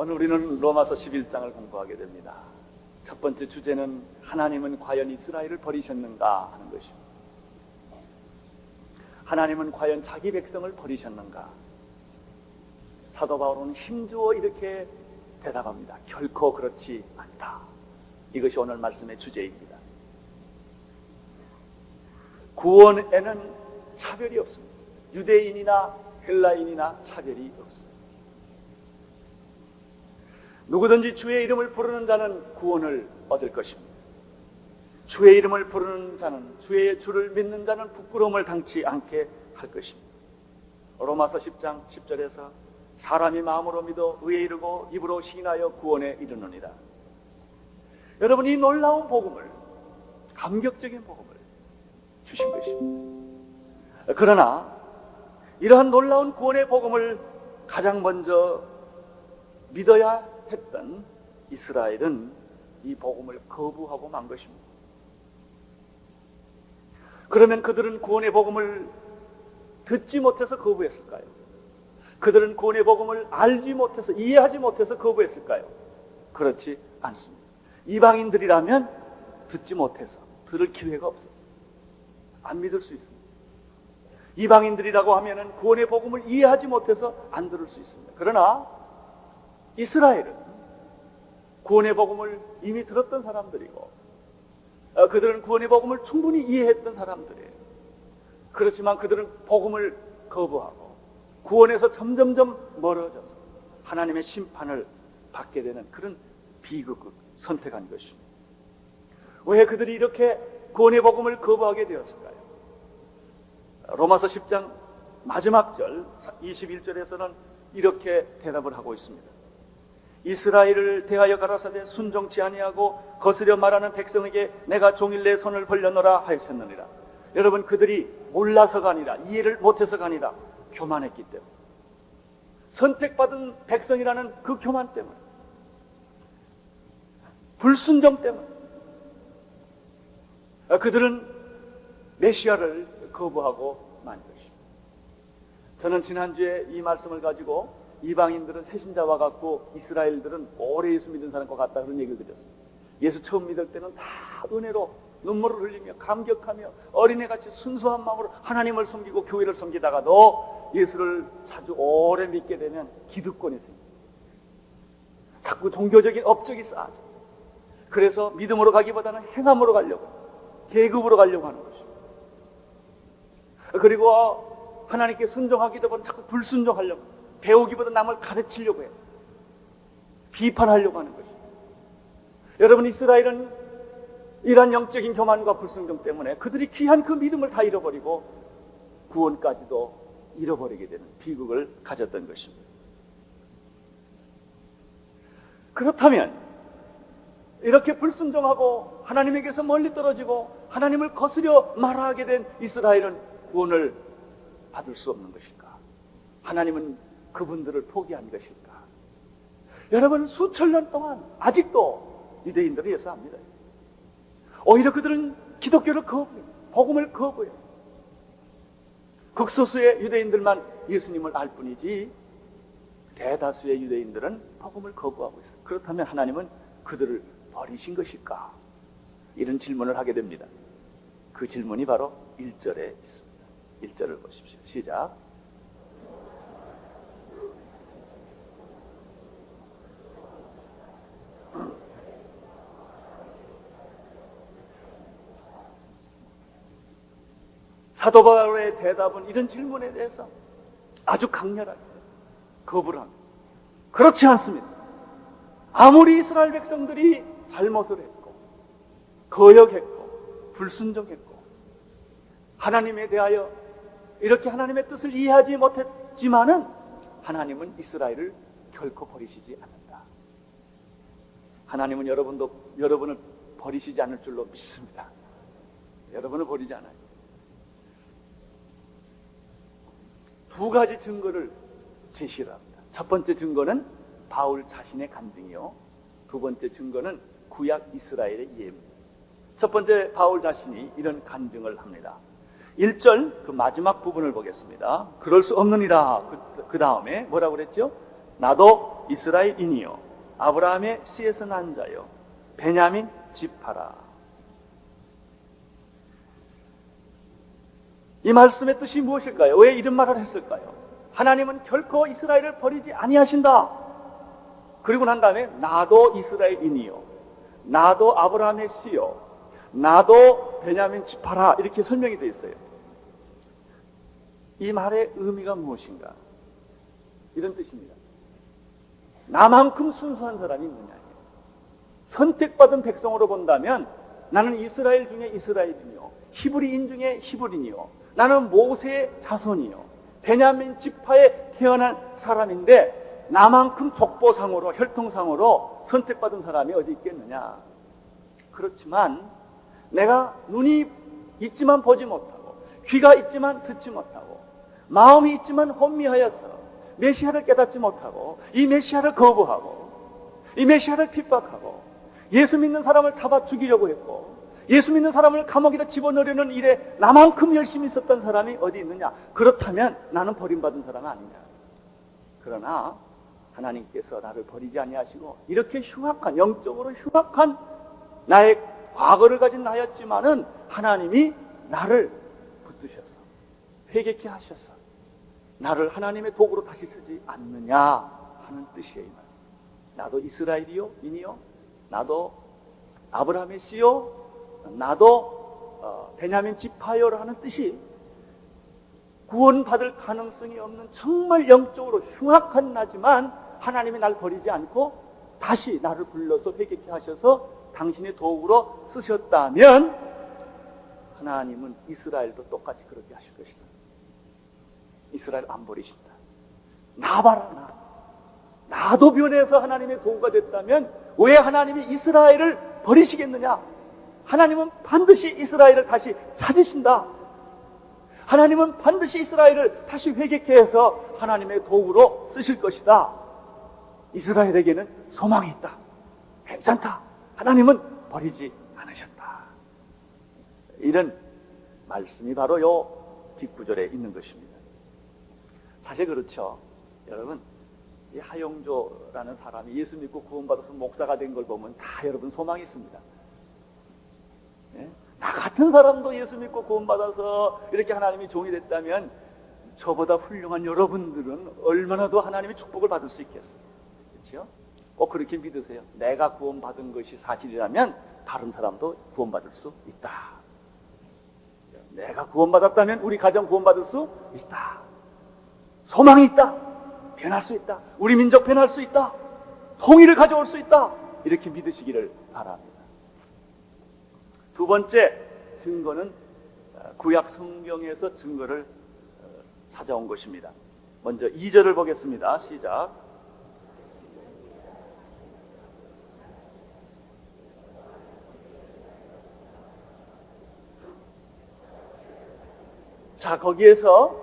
오늘 우리는 로마서 11장을 공부하게 됩니다. 첫 번째 주제는 하나님은 과연 이스라엘을 버리셨는가 하는 것입니다. 하나님은 과연 자기 백성을 버리셨는가? 사도 바울은 힘주어 이렇게 대답합니다. 결코 그렇지 않다. 이것이 오늘 말씀의 주제입니다. 구원에는 차별이 없습니다. 유대인이나 헬라인이나 차별이 없습니다. 누구든지 주의 이름을 부르는 자는 구원을 얻을 것입니다. 주의 이름을 부르는 자는, 주의 주를 믿는 자는 부끄러움을 당치 않게 할 것입니다. 로마서 10장 10절에서 사람이 마음으로 믿어 의에 이르고 입으로 시인하여 구원에 이르느니라. 여러분, 이 놀라운 복음을, 감격적인 복음을 주신 것입니다. 그러나 이러한 놀라운 구원의 복음을 가장 먼저 믿어야 했던 이스라엘은 이 복음을 거부하고 만 것입니다. 그러면 그들은 구원의 복음을 듣지 못해서 거부했을까요? 그들은 구원의 복음을 알지 못해서, 이해하지 못해서 거부했을까요? 그렇지 않습니다. 이방인들이라면 듣지 못해서 들을 기회가 없었어요. 안 믿을 수 있습니다. 이방인들이라고 하면은 구원의 복음을 이해하지 못해서 안 들을 수 있습니다. 그러나 이스라엘은 구원의 복음을 이미 들었던 사람들이고, 그들은 구원의 복음을 충분히 이해했던 사람들이에요. 그렇지만 그들은 복음을 거부하고 구원에서 점점점 멀어져서 하나님의 심판을 받게 되는 그런 비극을 선택한 것입니다. 왜 그들이 이렇게 구원의 복음을 거부하게 되었을까요? 로마서 10장 마지막 절 21절에서는 이렇게 대답을 하고 있습니다. 이스라엘을 대하여 가라사대 순종치 아니하고 거스려 말하는 백성에게 내가 종일 내 손을 벌려놓으라 하였느니라. 여러분, 그들이 몰라서가 아니라, 이해를 못해서가 아니라 교만했기 때문에, 선택받은 백성이라는 그 교만 때문에, 불순종 때문에 그들은 메시아를 거부하고 만 것입니다. 저는 지난주에 이 말씀을 가지고 이방인들은 새신자와 같고 이스라엘들은 오래 예수 믿은 사람과 같다, 그런 얘기를 드렸습니다. 예수 처음 믿을 때는 다 은혜로 눈물을 흘리며 감격하며 어린애같이 순수한 마음으로 하나님을 섬기고 교회를 섬기다가도 예수를 자주 오래 믿게 되면 기득권이 생깁니다. 자꾸 종교적인 업적이 쌓아져. 그래서 믿음으로 가기보다는 행함으로 가려고, 계급으로 가려고 하는 것입니다. 그리고 하나님께 순종하기도 보다 자꾸 불순종하려고, 배우기보다 남을 가르치려고 해요. 비판하려고 하는 것입니다. 여러분, 이스라엘은 이러한 영적인 교만과 불순종 때문에 그들이 귀한 그 믿음을 다 잃어버리고 구원까지도 잃어버리게 되는 비극을 가졌던 것입니다. 그렇다면 이렇게 불순종하고 하나님에게서 멀리 떨어지고 하나님을 거스려 말하게 된 이스라엘은 구원을 받을 수 없는 것일까? 하나님은 그분들을 포기한 것일까? 여러분, 수천 년 동안 아직도 유대인들은 예수합니다. 오히려 그들은 기독교를 거부해요. 복음을 거부해요. 극소수의 유대인들만 예수님을 알 뿐이지 대다수의 유대인들은 복음을 거부하고 있어요. 그렇다면 하나님은 그들을 버리신 것일까? 이런 질문을 하게 됩니다. 그 질문이 바로 1절에 있습니다. 1절을 보십시오. 시작. 사도 바울의 대답은 이런 질문에 대해서 아주 강렬하게 거부를 합니다. 그렇지 않습니다. 아무리 이스라엘 백성들이 잘못을 했고 거역했고 불순종했고 하나님에 대하여 이렇게 하나님의 뜻을 이해하지 못했지만은 하나님은 이스라엘을 결코 버리시지 않는다. 하나님은 여러분을 버리시지 않을 줄로 믿습니다. 여러분을 버리지 않아요. 두 가지 증거를 제시를 합니다. 첫 번째 증거는 바울 자신의 간증이요, 두 번째 증거는 구약 이스라엘의 이해입니다. 첫 번째, 바울 자신이 이런 간증을 합니다. 1절 그 마지막 부분을 보겠습니다. 그럴 수 없느니라. 그 다음에 뭐라고 그랬죠? 나도 이스라엘인이요 아브라함의 씨에서 난 자요 베냐민 지파라. 이 말씀의 뜻이 무엇일까요? 왜 이런 말을 했을까요? 하나님은 결코 이스라엘을 버리지 아니하신다. 그리고 난 다음에 나도 이스라엘인이요 나도 아브라함의 씨요 나도 베냐민 지파라 이렇게 설명이 되어 있어요. 이 말의 의미가 무엇인가? 이런 뜻입니다. 나만큼 순수한 사람이 있느냐. 선택받은 백성으로 본다면 나는 이스라엘 중에 이스라엘이요 히브리인 중에 히브리인이요 나는 모세의 자손이요 베냐민 지파에 태어난 사람인데 나만큼 족보상으로 혈통상으로 선택받은 사람이 어디 있겠느냐. 그렇지만 내가 눈이 있지만 보지 못하고 귀가 있지만 듣지 못하고 마음이 있지만 혼미하여서 메시아를 깨닫지 못하고 이 메시아를 거부하고 이 메시아를 핍박하고 예수 믿는 사람을 잡아 죽이려고 했고 예수 믿는 사람을 감옥에다 집어넣으려는 일에 나만큼 열심히 있었던 사람이 어디 있느냐. 그렇다면 나는 버림받은 사람 아니냐. 그러나 하나님께서 나를 버리지 아니하시고 이렇게 흉악한 영적으로 흉악한 나의 과거를 가진 나였지만은 하나님이 나를 붙드셔서 회개케 하셔서 나를 하나님의 도구로 다시 쓰지 않느냐 하는 뜻이에요. 나도 이스라엘이요 인이요 나도 아브라함의 씨요 나도 베냐민 지파요를 하는 뜻이 구원받을 가능성이 없는 정말 영적으로 흉악한 나지만 하나님이 날 버리지 않고 다시 나를 불러서 회개케 하셔서 당신의 도구로 쓰셨다면 하나님은 이스라엘도 똑같이 그렇게 하실 것이다. 이스라엘 안 버리신다. 나 봐라 나도 변해서 하나님의 도구가 됐다면 왜 하나님이 이스라엘을 버리시겠느냐. 하나님은 반드시 이스라엘을 다시 찾으신다. 하나님은 반드시 이스라엘을 다시 회개케 해서 하나님의 도구로 쓰실 것이다. 이스라엘에게는 소망이 있다. 괜찮다. 하나님은 버리지 않으셨다. 이런 말씀이 바로 요 뒷구절에 있는 것입니다. 사실 그렇죠. 여러분, 이 하용조라는 사람이 예수 믿고 구원받아서 목사가 된 걸 보면 다 여러분 소망이 있습니다. 네? 나 같은 사람도 예수 믿고 구원받아서 이렇게 하나님이 종이 됐다면 저보다 훌륭한 여러분들은 얼마나 더 하나님의 축복을 받을 수 있겠어요. 그렇죠? 꼭 그렇게 믿으세요. 내가 구원받은 것이 사실이라면 다른 사람도 구원받을 수 있다. 내가 구원받았다면 우리 가정 구원받을 수 있다. 소망이 있다. 변할 수 있다. 우리 민족 변할 수 있다. 통일을 가져올 수 있다. 이렇게 믿으시기를 바랍니다. 두 번째 증거는 구약 성경에서 증거를 찾아온 것입니다. 먼저 2절을 보겠습니다. 시작. 자, 거기에서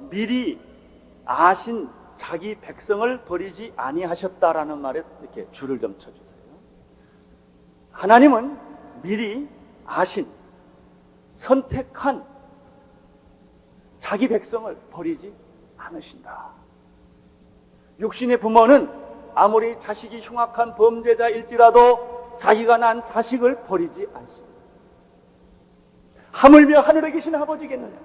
미리 아신 자기 백성을 버리지 아니하셨다라는 말에 이렇게 줄을 좀 쳐주세요. 하나님은 미리 아신, 선택한 자기 백성을 버리지 않으신다. 육신의 부모는 아무리 자식이 흉악한 범죄자일지라도 자기가 난 자식을 버리지 않습니다. 하물며 하늘에 계신 아버지겠느냐.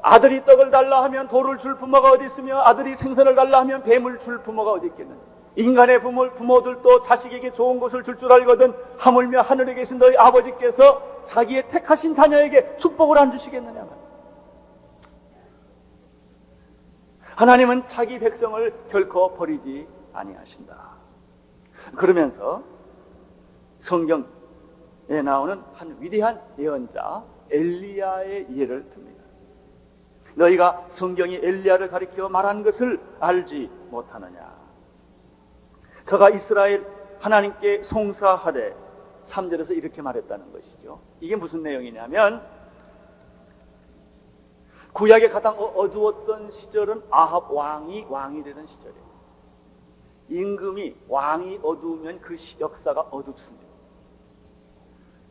아들이 떡을 달라 하면 돌을 줄 부모가 어디 있으며 아들이 생선을 달라 하면 뱀을 줄 부모가 어디 있겠느냐. 인간의 부모들도 자식에게 좋은 것을 줄 줄 알거든 하물며 하늘에 계신 너희 아버지께서 자기의 택하신 자녀에게 축복을 안 주시겠느냐. 하나님은 자기 백성을 결코 버리지 아니하신다. 그러면서 성경에 나오는 한 위대한 예언자 엘리야의 예를 듭니다. 너희가 성경이 엘리야를 가리켜 말한 것을 알지 못하느냐. 그가 이스라엘 하나님께 송사하되 3절에서 이렇게 말했다는 것이죠. 이게 무슨 내용이냐면 구약에 가장 어두웠던 시절은 아합 왕이 되던 시절이에요. 임금이 왕이 어두우면 그 역사가 어둡습니다.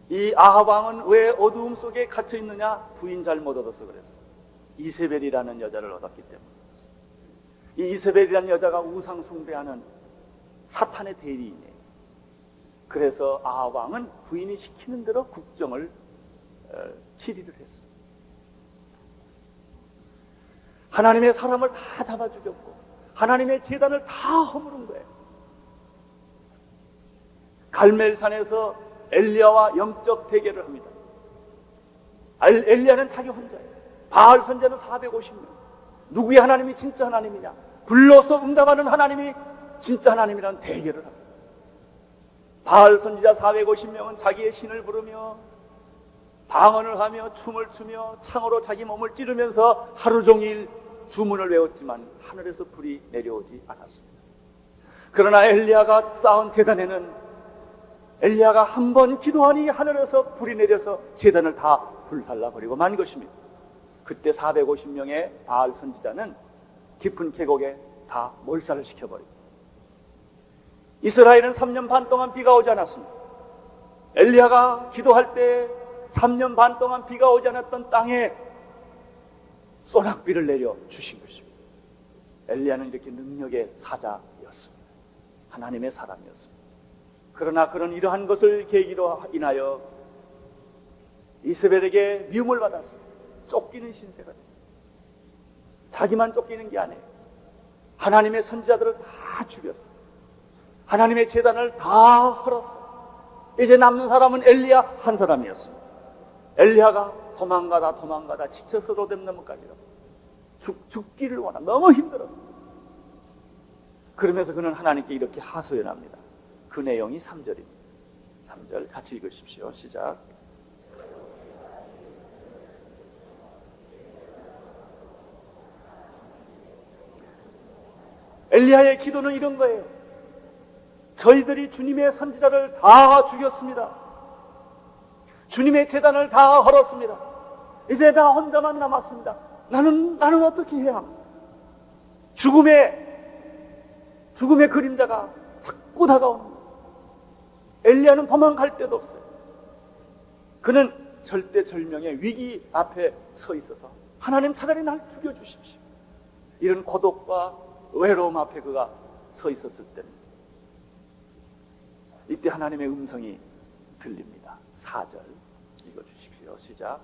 이 아합 왕은 왜 어두움 속에 갇혀 있느냐? 부인 잘못 얻어서 그랬어요. 이세벨이라는 여자를 얻었기 때문에. 이 이세벨이라는 여자가 우상 숭배하는 사탄의 대리인이에요. 그래서 아합 왕은 부인이 시키는 대로 국정을 치리를 했어요. 하나님의 사람을 다 잡아 죽였고 하나님의 제단을 다 허무른 거예요. 갈멜산에서 엘리야와 영적 대결을 합니다. 엘리야는 자기 혼자예요. 바알 선지자는 450명. 누구의 하나님이 진짜 하나님이냐? 불러서 응답하는 하나님이 진짜 하나님이라는 대결을 합니다. 바알 선지자 450명은 자기의 신을 부르며 방언을 하며 춤을 추며 창으로 자기 몸을 찌르면서 하루 종일 주문을 외웠지만 하늘에서 불이 내려오지 않았습니다. 그러나 엘리야가 쌓은 제단에는 엘리야가 한 번 기도하니 하늘에서 불이 내려서 제단을 다 불살라버리고 만 것입니다. 그때 450명의 바알 선지자는 깊은 계곡에 다 몰살을 시켜버립니다. 이스라엘은 3년 반 동안 비가 오지 않았습니다. 엘리야가 기도할 때 3년 반 동안 비가 오지 않았던 땅에 소낙비를 내려 주신 것입니다. 엘리야는 이렇게 능력의 사자였습니다. 하나님의 사람이었습니다. 그러나 그런 이러한 것을 계기로 인하여 이세벨에게 미움을 받았어요. 쫓기는 신세가 됩니다. 자기만 쫓기는 게 아니에요. 하나님의 선지자들을 다 죽였어요. 하나님의 제단을 다 헐었어요. 이제 남는 사람은 엘리야 한 사람이었습니다. 엘리야가 도망가다 지쳐서 로뎀나무까지 죽기를 원하 너무 힘들었어요. 그러면서 그는 하나님께 이렇게 하소연합니다. 그 내용이 3절입니다. 3절 같이 읽으십시오. 시작. 엘리야의 기도는 이런 거예요. 저희들이 주님의 선지자를 다 죽였습니다. 주님의 제단을 다 헐었습니다. 이제 나 혼자만 남았습니다. 나는 어떻게 해야 합니까? 죽음의 그림자가 자꾸 다가오는 거예요. 엘리야는 도망갈 데도 없어요. 그는 절대절명의 위기 앞에 서 있어서 하나님 차라리 날 죽여주십시오. 이런 고독과 외로움 앞에 그가 서 있었을 때는 이때 하나님의 음성이 들립니다. 4절 읽어주십시오. 시작.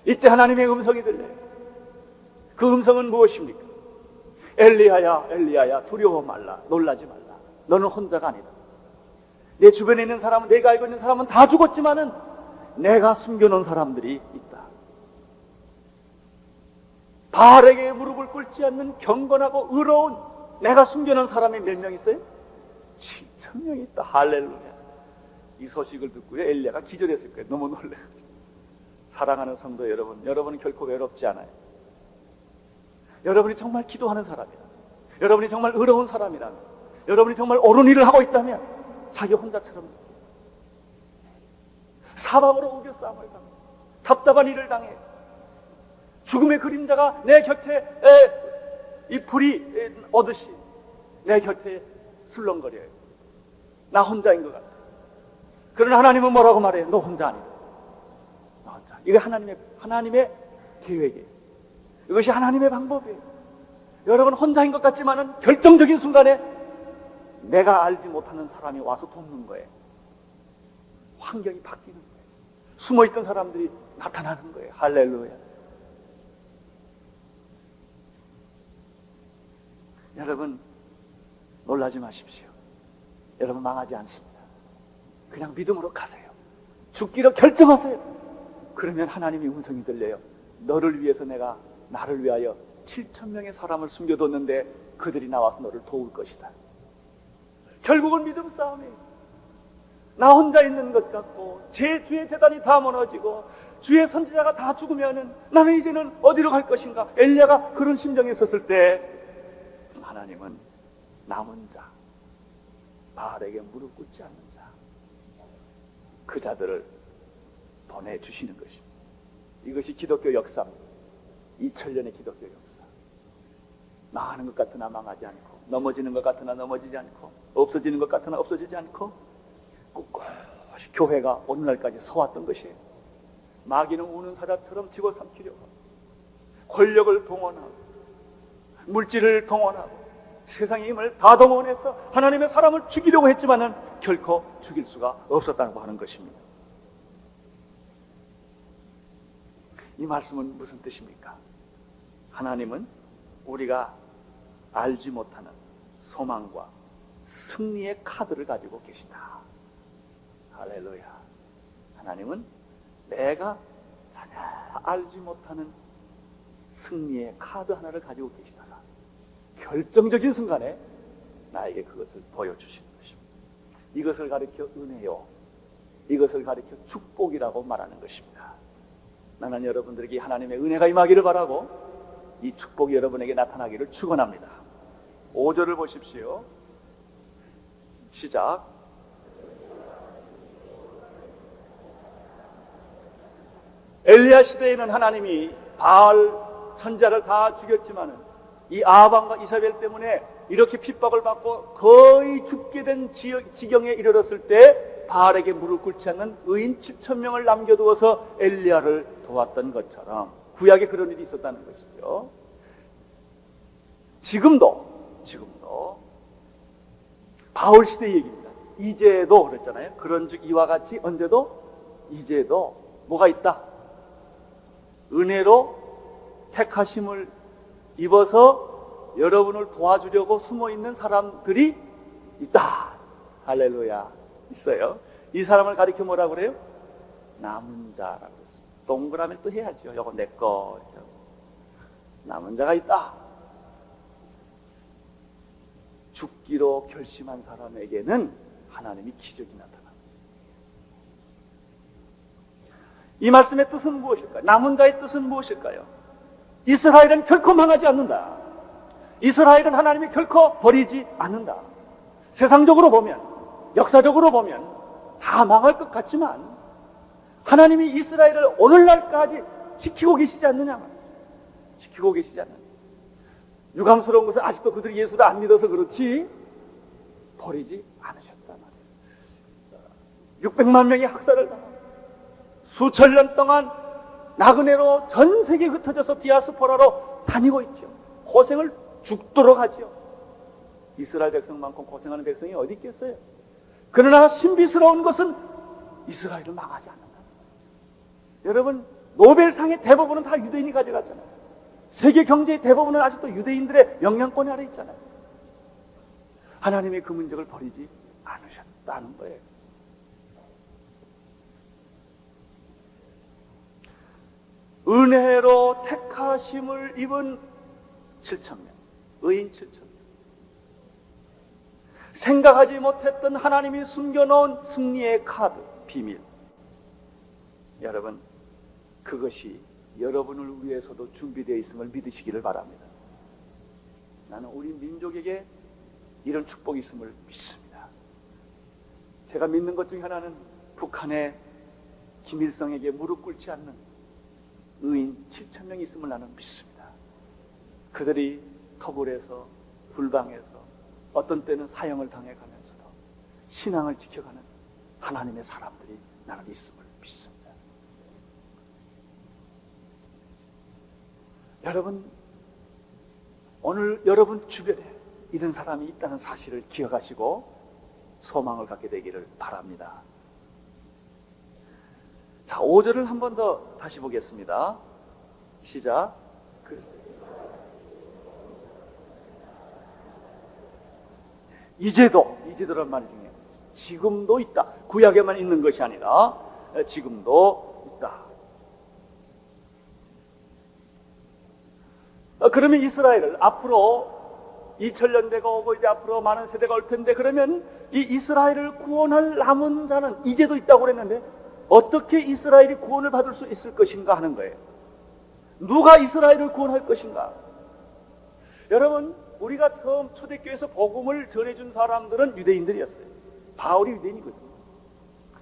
이때 하나님의 음성이 들려요. 그 음성은 무엇입니까? 엘리야야, 엘리야야, 두려워 말라, 놀라지 말라. 너는 혼자가 아니다. 내 주변에 있는 사람은, 내가 알고 있는 사람은 다 죽었지만은 내가 숨겨놓은 사람들이 있다. 바알에게 무릎을 꿇지 않는 경건하고 의로운 내가 숨겨놓은 사람이 몇 명 있어요? 7,000명이 있다. 할렐루야. 이 소식을 듣고요, 엘리야가 기절했을 거예요. 너무 놀라가지고. 사랑하는 성도 여러분, 여러분은 결코 외롭지 않아요. 여러분이 정말 기도하는 사람이라, 여러분이 정말 의로운 사람이라면, 여러분이 정말 옳은 일을 하고 있다면 자기 혼자처럼 사방으로 우겨싸움을 당해, 답답한 일을 당해, 죽음의 그림자가 내 곁에 이 불이 오듯이 내 곁에 술렁거려요. 나 혼자인 것 같아. 그러나 하나님은 뭐라고 말해요? 너 혼자 아니다. 너 혼자. 이게 하나님의 계획이에요. 이것이 하나님의 방법이에요. 여러분 혼자인 것 같지만은 결정적인 순간에 내가 알지 못하는 사람이 와서 돕는 거예요. 환경이 바뀌는 거예요. 숨어있던 사람들이 나타나는 거예요. 할렐루야. 여러분 놀라지 마십시오. 여러분 망하지 않습니다. 그냥 믿음으로 가세요. 죽기로 결정하세요. 그러면 하나님이 음성이 들려요. 너를 위해서 내가 나를 위하여 7,000명의 사람을 숨겨뒀는데 그들이 나와서 너를 도울 것이다. 결국은 믿음 싸움이에요. 나 혼자 있는 것 같고 제 주의 재단이 다 무너지고 주의 선지자가 다 죽으면은 나는 이제는 어디로 갈 것인가? 엘리야가 그런 심정에 있었을 때 하나님은 남은 자, 바알에게 무릎 꿇지 않는 자, 그 자들을 보내주시는 것입니다. 이것이 기독교 역사입니다. 2000년의 기독교 역사. 망하는 것 같으나 망하지 않고, 넘어지는 것 같으나 넘어지지 않고, 없어지는 것 같으나 없어지지 않고, 꿋꿋이 그것이 교회가 오늘날까지 서왔던 것이에요. 마귀는 우는 사자처럼 집어삼키려고 하고, 권력을 동원하고, 물질을 동원하고, 세상의 힘을 다 동원해서 하나님의 사람을 죽이려고 했지만은 결코 죽일 수가 없었다고 하는 것입니다. 이 말씀은 무슨 뜻입니까? 하나님은 우리가 알지 못하는 소망과 승리의 카드를 가지고 계시다. 할렐루야. 하나님은 내가 전혀 알지 못하는 승리의 카드 하나를 가지고 계시다가 결정적인 순간에 나에게 그것을 보여주시는 것입니다. 이것을 가리켜 은혜요, 이것을 가리켜 축복이라고 말하는 것입니다. 나는 여러분들에게 하나님의 은혜가 임하기를 바라고 이 축복이 여러분에게 나타나기를 축원합니다. 5절을 보십시오. 시작. 엘리야 시대에는 하나님이 바알 선지자를 다 죽였지만은 이 아합과 이사벨 때문에 이렇게 핍박을 받고 거의 죽게 된 지경에 이르렀을 때 바알에게 무릎 꿇지 않는 의인 7,000명을 남겨두어서 엘리야를 도왔던 것처럼 구약에 그런 일이 있었다는 것이죠. 지금도 바울 시대 얘기입니다. 이제도 그랬잖아요. 그런즉 이와 같이 언제도 이제도 뭐가 있다? 은혜로 택하심을 입어서 여러분을 도와주려고 숨어있는 사람들이 있다. 할렐루야. 있어요. 이 사람을 가리켜 뭐라고 그래요? 남은 자라고 했습니다. 동그라미 또 해야죠. 이거 내 거. 남은 자가 있다. 죽기로 결심한 사람에게는 하나님이 기적이 나타납니다. 이 말씀의 뜻은 무엇일까요? 남은 자의 뜻은 무엇일까요? 이스라엘은 결코 망하지 않는다. 이스라엘은 하나님이 결코 버리지 않는다. 세상적으로 보면, 역사적으로 보면 다 망할 것 같지만 하나님이 이스라엘을 오늘날까지 지키고 계시지 않느냐 말이에요. 지키고 계시지 않느냐. 유감스러운 것은 아직도 그들이 예수를 안 믿어서 그렇지 버리지 않으셨단 말이에요. 600만 명이 학살을 당하고 수천 년 동안 나그네로 전 세계에 흩어져서 디아스포라로 다니고 있죠. 고생을 죽도록 하죠. 이스라엘 백성만큼 고생하는 백성이 어디 있겠어요? 그러나 신비스러운 것은 이스라엘은 망하지 않는다. 여러분, 노벨상의 대부분은 다 유대인이 가져갔잖아요. 세계 경제의 대부분은 아직도 유대인들의 영향권 아래 있잖아요. 하나님이 그 문제를 버리지 않으셨다는 거예요. 은혜로 택하심을 입은 7,000명, 의인 7,000명. 생각하지 못했던 하나님이 숨겨놓은 승리의 카드, 비밀. 여러분, 그것이 여러분을 위해서도 준비되어 있음을 믿으시기를 바랍니다. 나는 우리 민족에게 이런 축복이 있음을 믿습니다. 제가 믿는 것 중에 하나는 북한의 김일성에게 무릎 꿇지 않는 의인 7,000명이 있음을 나는 믿습니다. 그들이 터불에서 불방에서 어떤 때는 사형을 당해가면서도 신앙을 지켜가는 하나님의 사람들이 나는 있음을 믿습니다. 여러분, 오늘 여러분 주변에 이런 사람이 있다는 사실을 기억하시고 소망을 갖게 되기를 바랍니다. 자, 5절을 한 번 더 다시 보겠습니다. 시작. 이제도란 말 중에 지금도 있다. 구약에만 있는 것이 아니라 지금도 있다. 그러면 이스라엘을 앞으로 2000년대가 오고 이제 앞으로 많은 세대가 올 텐데, 그러면 이 이스라엘을 구원할 남은 자는 이제도 있다고 그랬는데 어떻게 이스라엘이 구원을 받을 수 있을 것인가 하는 거예요. 누가 이스라엘을 구원할 것인가? 여러분, 우리가 처음 초대교회에서 복음을 전해준 사람들은 유대인들이었어요. 바울이 유대인이거든요.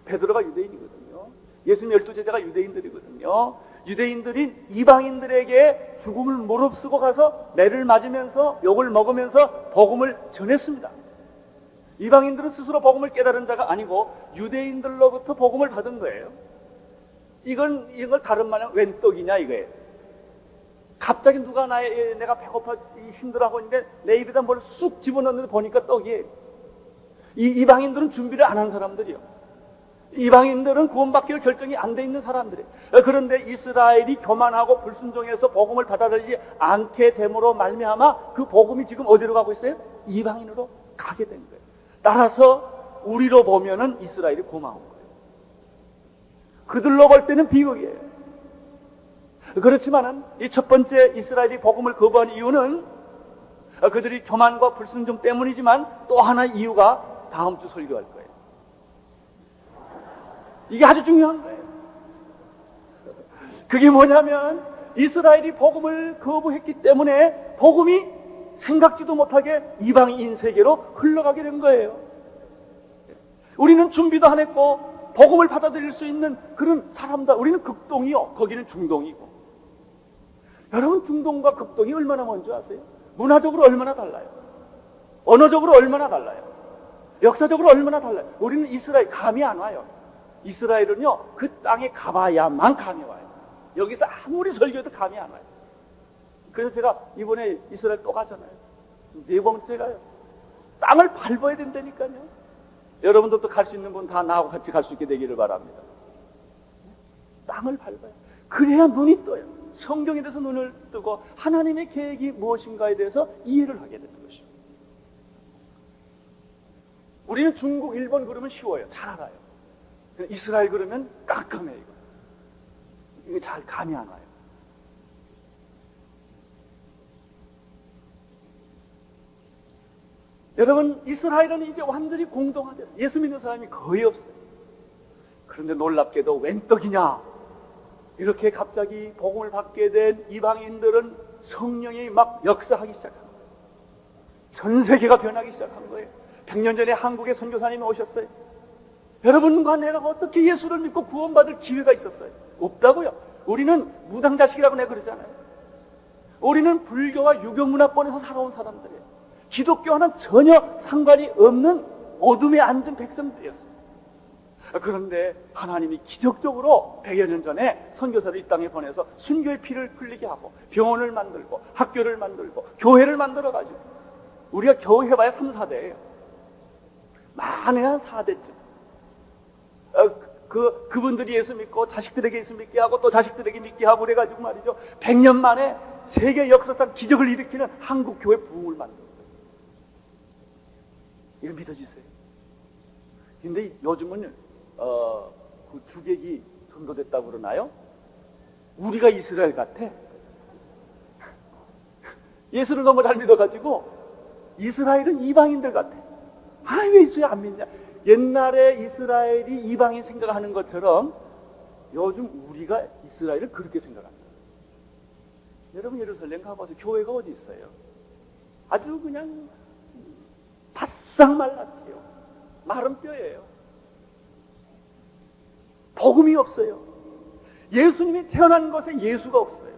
베드로가 유대인이거든요. 예수님 12제자가 유대인들이거든요. 유대인들이 이방인들에게 죽음을 무릅쓰고 가서 매를 맞으면서 욕을 먹으면서 복음을 전했습니다. 이방인들은 스스로 복음을 깨달은 자가 아니고 유대인들로부터 복음을 받은 거예요. 이걸 다른 말로 웬 떡이냐 이거예요. 갑자기 누가 내가 배고파 힘들어하고 있는데 내 입에다 뭘 쑥 집어넣는데 보니까 떡이에요. 이방인들은 준비를 안 한 사람들이요. 이방인들은 구원받기로 결정이 안 돼 있는 사람들이에요. 그런데 이스라엘이 교만하고 불순종해서 복음을 받아들이지 않게 됨으로 말미암아 그 복음이 지금 어디로 가고 있어요? 이방인으로 가게 된 거예요. 따라서 우리로 보면은 이스라엘이 고마운 거예요. 그들로 볼 때는 비극이에요. 그렇지만은 이 첫 번째 이스라엘이 복음을 거부한 이유는 그들이 교만과 불순종 때문이지만 또 하나 이유가 다음 주 설교할 거예요. 이게 아주 중요한 거예요. 그게 뭐냐면 이스라엘이 복음을 거부했기 때문에 복음이 생각지도 못하게 이방인 세계로 흘러가게 된 거예요. 우리는 준비도 안 했고 복음을 받아들일 수 있는 그런 사람다. 우리는 극동이요, 거기는 중동이고. 여러분, 중동과 극동이 얼마나 먼저 아세요? 문화적으로 얼마나 달라요? 언어적으로 얼마나 달라요? 역사적으로 얼마나 달라요? 우리는 이스라엘 감이 안 와요. 이스라엘은요, 그 땅에 가봐야만 감이 와요. 여기서 아무리 설교해도 감이 안 와요. 그래서 제가 이번에 이스라엘 또 가잖아요. 4번째 가요. 땅을 밟아야 된다니까요. 여러분들도 갈 수 있는 분 다 나하고 같이 갈 수 있게 되기를 바랍니다. 땅을 밟아요. 그래야 눈이 떠요. 성경에 대해서 눈을 뜨고 하나님의 계획이 무엇인가에 대해서 이해를 하게 되는 것이죠. 우리는 중국, 일본 그러면 쉬워요. 잘 알아요. 이스라엘 그러면 깜깜해요. 이거 잘 감이 안 와요. 여러분, 이스라엘은 이제 완전히 공동화돼요. 예수 믿는 사람이 거의 없어요. 그런데 놀랍게도 웬 떡이냐? 이렇게 갑자기 복음을 받게 된 이방인들은 성령이 막 역사하기 시작한 거예요. 전 세계가 변하기 시작한 거예요. 100년 전에 한국에 선교사님이 오셨어요. 여러분과 내가 어떻게 예수를 믿고 구원받을 기회가 있었어요? 없다고요. 우리는 무당자식이라고 내가 그러잖아요. 우리는 불교와 유교문화권에서 살아온 사람들이에요. 기독교와는 전혀 상관이 없는 어둠에 앉은 백성들이었어요. 그런데 하나님이 기적적으로 100여 년 전에 선교사를 이 땅에 보내서 순교의 피를 흘리게 하고 병원을 만들고 학교를 만들고 교회를 만들어가지고, 우리가 겨우 해봐야 3, 4대예요. 많으야 한 4대쯤. 그분들이 예수 믿고 자식들에게 예수 믿게 하고 또 자식들에게 믿게 하고 그래가지고 말이죠, 100년 만에 세계 역사상 기적을 일으키는 한국 교회 부흥을 만든 거예요. 이거 믿어지세요? 근데 요즘은 그 주객이 선거됐다고 그러나요? 우리가 이스라엘 같아. 예수를 너무 잘 믿어가지고 이스라엘은 이방인들 같아. 왜 예수 안 믿냐? 옛날에 이스라엘이 이방인 생각하는 것처럼 요즘 우리가 이스라엘을 그렇게 생각합니다. 여러분, 예루살렘 가봐서 교회가 어디 있어요? 아주 그냥 바싹 말랐지요. 마른 뼈예요. 복음이 없어요. 예수님이 태어난 곳에 예수가 없어요.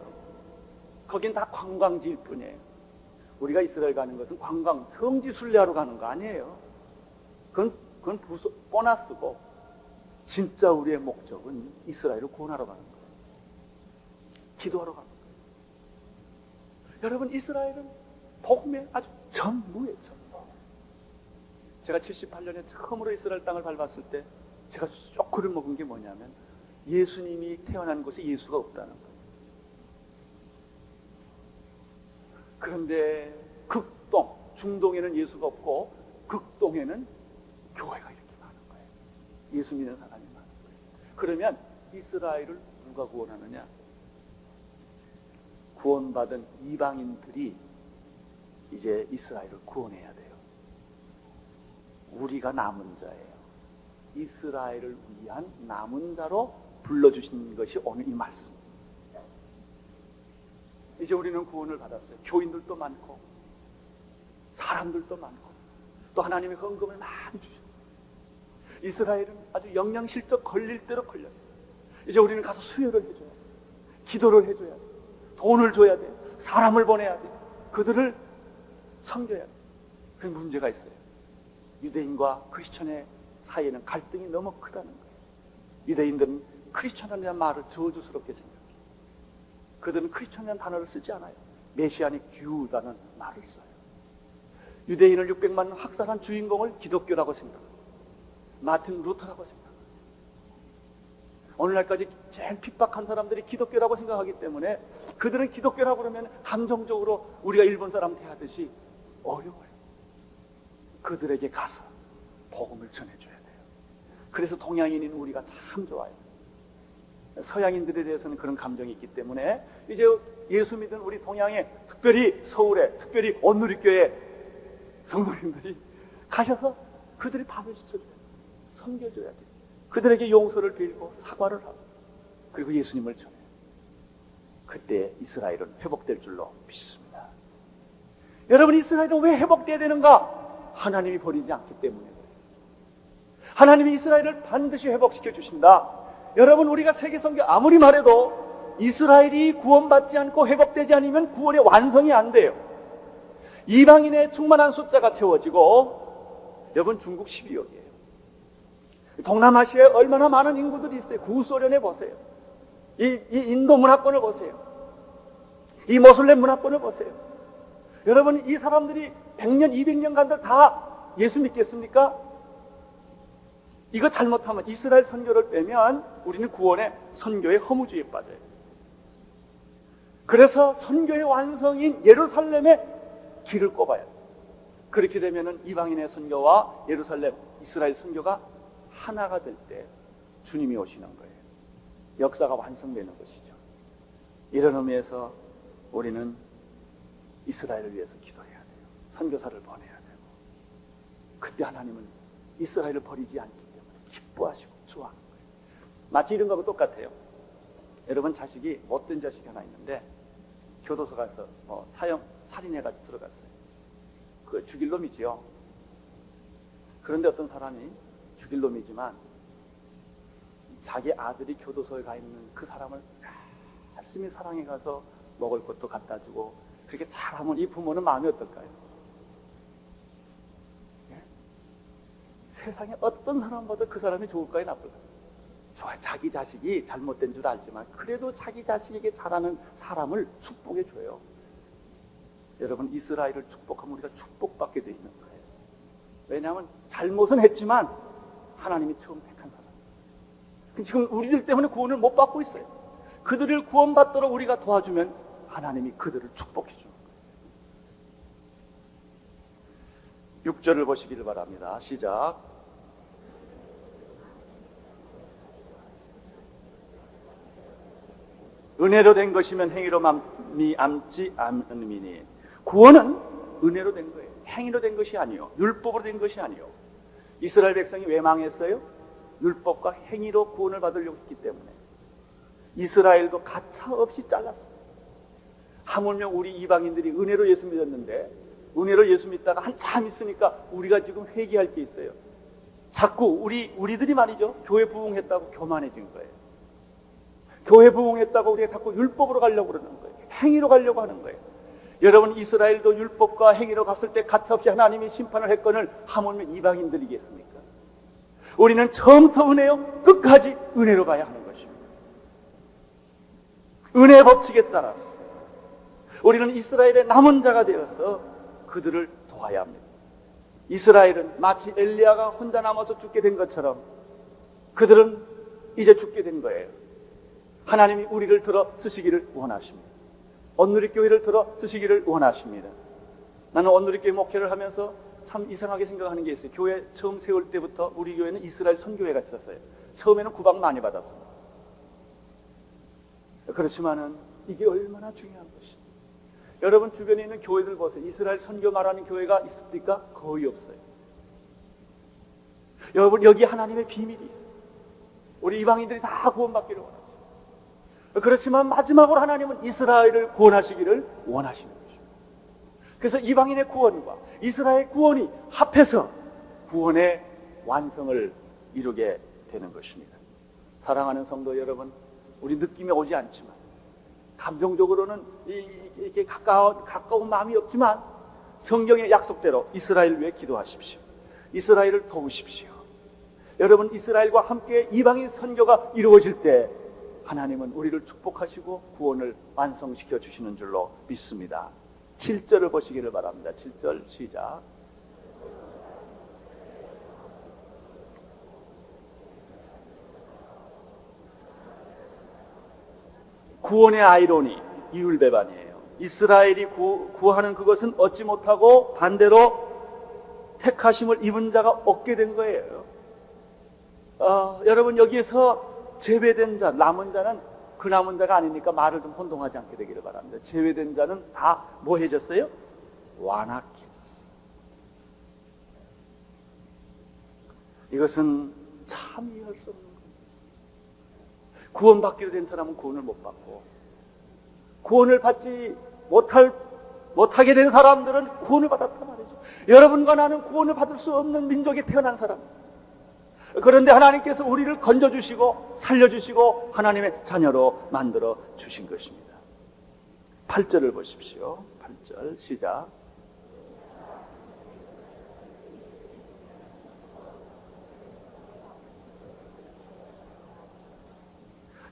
거긴 다 관광지일 뿐이에요. 우리가 이스라엘 가는 것은 관광, 성지 순례하러 가는 거 아니에요. 그건 보너스고, 진짜 우리의 목적은 이스라엘을 구원하러 가는 거예요. 기도하러 가는 거예요. 여러분, 이스라엘은 복음의 아주 전무예요, 전무. 제가 78년에 처음으로 이스라엘 땅을 밟았을 때 제가 쇼크를 먹은 게 뭐냐면 예수님이 태어난 곳에 예수가 없다는 거예요. 그런데 극동, 중동에는 예수가 없고 극동에는 교회가 이렇게 많은 거예요. 예수 믿는 사람이 많은 거예요. 그러면 이스라엘을 누가 구원하느냐? 구원받은 이방인들이 이제 이스라엘을 구원해야 돼요. 우리가 남은 자예요. 이스라엘을 위한 남은 자로 불러주신 것이 오늘 이 말씀. 이제 우리는 구원을 받았어요. 교인들도 많고 사람들도 많고 또 하나님의 헌금을 많이 주셨어요. 이스라엘은 아주 영양실적 걸릴 대로 걸렸어요. 이제 우리는 가서 수혈을 해줘야 돼요. 기도를 해줘야 돼요. 돈을 줘야 돼요. 사람을 보내야 돼요. 그들을 섬겨야 돼요. 그 문제가 있어요. 유대인과 크리스천의 사이에는 갈등이 너무 크다는 거예요. 유대인들은 크리스천이라는 말을 저주스럽게 생각해요. 그들은 크리스천이라는 단어를 쓰지 않아요. 메시아닉 주라는 말을 써요. 유대인을 600만 학살한 주인공을 기독교라고 생각합니다. 마틴 루터라고 생각합니다. 오늘날까지 제일 핍박한 사람들이 기독교라고 생각하기 때문에 그들은 기독교라고 그러면 감정적으로 우리가 일본 사람 대하듯이 어려워요. 그들에게 가서 복음을 전해줘야 돼요. 그래서 동양인인 우리가 참 좋아요. 서양인들에 대해서는 그런 감정이 있기 때문에 이제 예수 믿은 우리 동양에, 특별히 서울에, 특별히 온누리교회 성도님들이 가셔서 그들이 밥을 시켜줘야 돼요. 섬겨줘야 돼요. 그들에게 용서를 빌고 사과를 하고 그리고 예수님을 전해요. 그때 이스라엘은 회복될 줄로 믿습니다. 여러분, 이스라엘은 왜 회복돼야 되는가? 하나님이 버리지 않기 때문에. 하나님이 이스라엘을 반드시 회복시켜 주신다. 여러분, 우리가 세계선교 아무리 말해도 이스라엘이 구원받지 않고 회복되지 않으면 구원의 완성이 안 돼요. 이방인의 충만한 숫자가 채워지고, 여러분, 중국 12억이에요. 동남아시아에 얼마나 많은 인구들이 있어요. 구소련에 보세요. 이 인도 문화권을 보세요. 이 모슬렘 문화권을 보세요. 여러분, 이 사람들이 100년, 200년 간들 다 예수 믿겠습니까? 이거 잘못하면, 이스라엘 선교를 빼면 우리는 구원의 선교의 허무주의에 빠져요. 그래서 선교의 완성인 예루살렘에 길을 꼽아야 돼요. 그렇게 되면 이방인의 선교와 예루살렘, 이스라엘 선교가 하나가 될 때 주님이 오시는 거예요. 역사가 완성되는 것이죠. 이런 의미에서 우리는 이스라엘을 위해서 기도해야 돼요. 선교사를 보내야 되고, 그때 하나님은 이스라엘을 버리지 않기 때문에 기뻐하시고 좋아하는 거예요. 마치 이런 거하고 똑같아요. 여러분, 자식이, 못된 자식이 하나 있는데 교도소 가서 살인해가지고 들어갔어요. 그 죽일 놈이지요. 그런데 어떤 사람이 죽일 놈이지만 자기 아들이 교도소에 가 있는 그 사람을 열심히 사랑해 가서 먹을 것도 갖다 주고 그렇게 잘하면 이 부모는 마음이 어떨까요? 예? 세상에 어떤 사람보다 그 사람이 좋을까요, 나쁠까요? 좋아요. 자기 자식이 잘못된 줄 알지만 그래도 자기 자식에게 잘하는 사람을 축복해 줘요. 여러분, 이스라엘을 축복하면 우리가 축복받게 돼 있는 거예요. 왜냐하면 잘못은 했지만 하나님이 처음 택한 사람. 지금 우리들 때문에 구원을 못 받고 있어요. 그들을 구원받도록 우리가 도와주면 하나님이 그들을 축복해 주는 거예요. 6절을 보시기를 바랍니다. 시작. 은혜로 된 것이면 행위로 암지 않음이니. 구원은 은혜로 된 거예요. 행위로 된 것이 아니요, 율법으로 된 것이 아니요. 이스라엘 백성이 왜 망했어요? 율법과 행위로 구원을 받으려고 했기 때문에. 이스라엘도 가차없이 잘랐어요. 하물며 우리 이방인들이 은혜로 예수 믿었는데, 은혜로 예수 믿다가 한참 있으니까 우리가 지금 회개할 게 있어요. 자꾸 우리들이 말이죠, 교회 부흥했다고 교만해진 거예요. 교회 부흥했다고 우리가 자꾸 율법으로 가려고 그러는 거예요. 행위로 가려고 하는 거예요. 여러분, 이스라엘도 율법과 행위로 갔을 때 가차없이 하나님이 심판을 했거늘 하물며 이방인들이겠습니까? 우리는 처음부터 은혜요, 끝까지 은혜로 가야 하는 것입니다. 은혜의 법칙에 따라서 우리는 이스라엘의 남은 자가 되어서 그들을 도와야 합니다. 이스라엘은 마치 엘리야가 혼자 남아서 죽게 된 것처럼 그들은 이제 죽게 된 거예요. 하나님이 우리를 들어 쓰시기를 원하십니다. 온누리교회를 들어 쓰시기를 원하십니다. 나는 온누리교회 목회를 하면서 참 이상하게 생각하는 게 있어요. 교회 처음 세울 때부터 우리 교회는 이스라엘 선교회가 있었어요. 처음에는 구박 많이 받았습니다. 그렇지만은 이게 얼마나 중요한 것이죠. 여러분, 주변에 있는 교회들 보세요. 이스라엘 선교 말하는 교회가 있습니까? 거의 없어요. 여러분, 여기 하나님의 비밀이 있어요. 우리 이방인들이 다 구원받기를 원하죠. 그렇지만 마지막으로 하나님은 이스라엘을 구원하시기를 원하시는 것입니다. 그래서 이방인의 구원과 이스라엘 구원이 합해서 구원의 완성을 이루게 되는 것입니다. 사랑하는 성도 여러분, 우리 느낌이 오지 않지만, 감정적으로는 이렇게 가까운 마음이 없지만 성경의 약속대로 이스라엘 위해 기도하십시오. 이스라엘을 도우십시오. 여러분, 이스라엘과 함께 이방인 선교가 이루어질 때 하나님은 우리를 축복하시고 구원을 완성시켜 주시는 줄로 믿습니다. 7절을 보시기를 바랍니다. 7절 시작. 구원의 아이러니, 이율배반이에요. 이스라엘이 구하는 그것은 얻지 못하고 반대로 택하심을 입은 자가 얻게 된 거예요. 여러분, 여기에서 제외된 자, 남은 자는 그 남은 자가 아니니까 말을 좀 혼동하지 않게 되기를 바랍니다. 제외된 자는 다 뭐 해졌어요? 완악해졌어요. 이것은 참 이해할 수 없는 거예요. 구원받기로 된 사람은 구원을 못 받고, 구원을 받지 못하게 된 사람들은 구원을 받았단 말이죠. 여러분과 나는 구원을 받을 수 없는 민족에 태어난 사람입니다. 그런데 하나님께서 우리를 건져주시고 살려주시고 하나님의 자녀로 만들어 주신 것입니다. 8절을 보십시오. 8절 시작.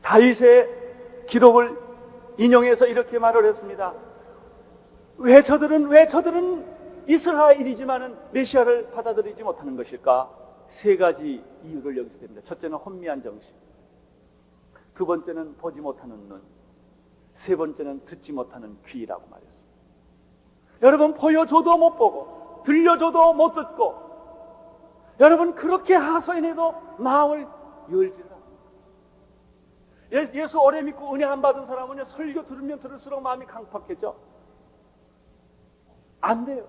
다윗의 기록을 인용해서 이렇게 말을 했습니다. 왜 저들은 이스라엘이지만은 메시아를 받아들이지 못하는 것일까? 세 가지 이유를 여기서 듭니다. 첫째는 혼미한 정신, 두 번째는 보지 못하는 눈, 세 번째는 듣지 못하는 귀라고 말했습니다. 여러분, 보여줘도 못 보고 들려줘도 못 듣고, 여러분 그렇게 하소연해도 마음을 열지 않아요. 예수 오래 믿고 은혜 안 받은 사람은 설교 들으면 들을수록 마음이 강팍해져. 안 돼요.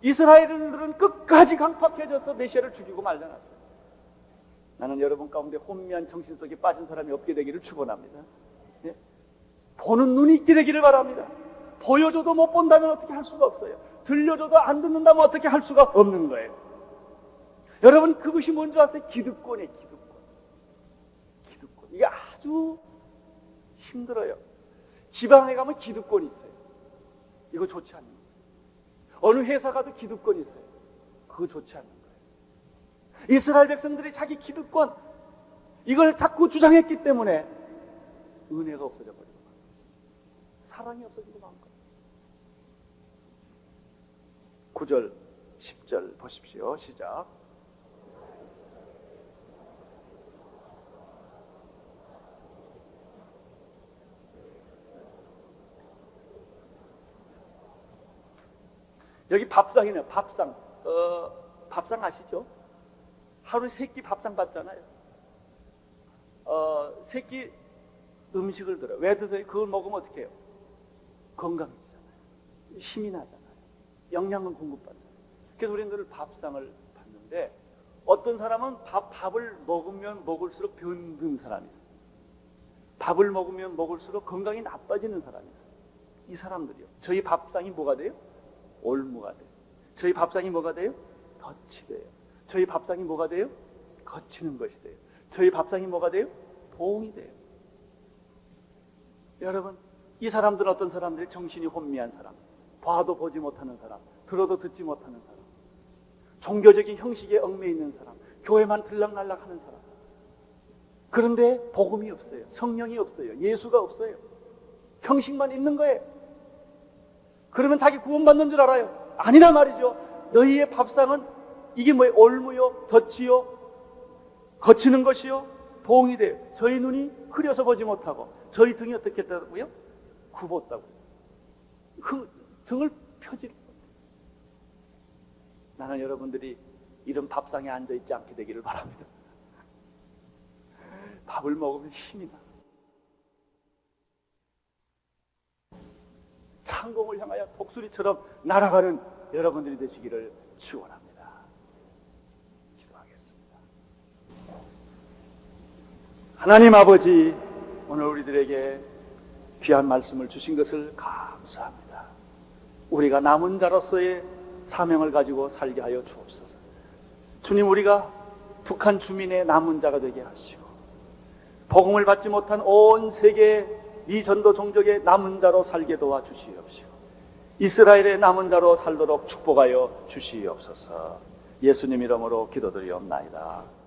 이스라엘인들은 끝까지 강팍해져서 메시아를 죽이고 말려놨어요. 나는 여러분 가운데 혼미한 정신 속에 빠진 사람이 없게 되기를 축원합니다. 예? 보는 눈이 있게 되기를 바랍니다. 보여줘도 못 본다면 어떻게 할 수가 없어요. 들려줘도 안 듣는다면 어떻게 할 수가 없는 거예요. 여러분, 그것이 뭔지 아세요? 기득권이에요. 기득권. 이게 아주 힘들어요. 지방에 가면 기득권이 있어요. 이거 좋지 않는 거예요. 어느 회사 가도 기득권이 있어요. 그거 좋지 않는 거예요. 이스라엘 백성들이 자기 기득권, 이걸 자꾸 주장했기 때문에 은혜가 없어져 버리고 사랑이 없어지고 만 거예요. 9절, 10절 보십시오. 시작. 여기 밥상이네요. 밥상. 밥상 아시죠? 하루에 3끼 밥상 받잖아요. 3끼 음식을 들어요. 왜 드세요? 그걸 먹으면 어떻게 해요? 건강해지잖아요. 힘이 나잖아요. 영양은 공급받잖아요. 그래서 우리는 늘 밥상을 받는데, 어떤 사람은 밥을 먹으면 먹을수록 병든 사람이 있어요. 밥을 먹으면 먹을수록 건강이 나빠지는 사람이 있어요. 이 사람들이요. 저희 밥상이 뭐가 돼요? 올무가 돼요. 저희 밥상이 뭐가 돼요? 덫이 돼요. 저희 밥상이 뭐가 돼요? 거치는 것이 돼요. 저희 밥상이 뭐가 돼요? 보응이 돼요. 여러분, 이 사람들은 어떤 사람들이? 정신이 혼미한 사람, 봐도 보지 못하는 사람, 들어도 듣지 못하는 사람, 종교적인 형식에 얽매여 있는 사람, 교회만 들락날락 하는 사람. 그런데 복음이 없어요. 성령이 없어요. 예수가 없어요. 형식만 있는 거예요. 그러면 자기 구원받는 줄 알아요. 아니란 말이죠. 너희의 밥상은 이게 뭐예요? 올무요, 덫이요, 거치는 것이요, 보응이 돼요. 저희 눈이 흐려서 보지 못하고, 저희 등이 어떻게 했다고요? 굽었다고 했어요. 그 등을 펴지를 못해요. 나는 여러분들이 이런 밥상에 앉아있지 않게 되기를 바랍니다. 밥을 먹으면 힘이 나. 창공을 향하여 독수리처럼 날아가는 여러분들이 되시기를 축원합니다. 기도하겠습니다. 하나님 아버지, 오늘 우리들에게 귀한 말씀을 주신 것을 감사합니다. 우리가 남은 자로서의 사명을 가지고 살게 하여 주옵소서. 주님, 우리가 북한 주민의 남은 자가 되게 하시고, 복음을 받지 못한 온 세계 이 전도 종족의 남은 자로 살게 도와 주시옵시고, 이스라엘의 남은 자로 살도록 축복하여 주시옵소서. 예수님 이름으로 기도드리옵나이다.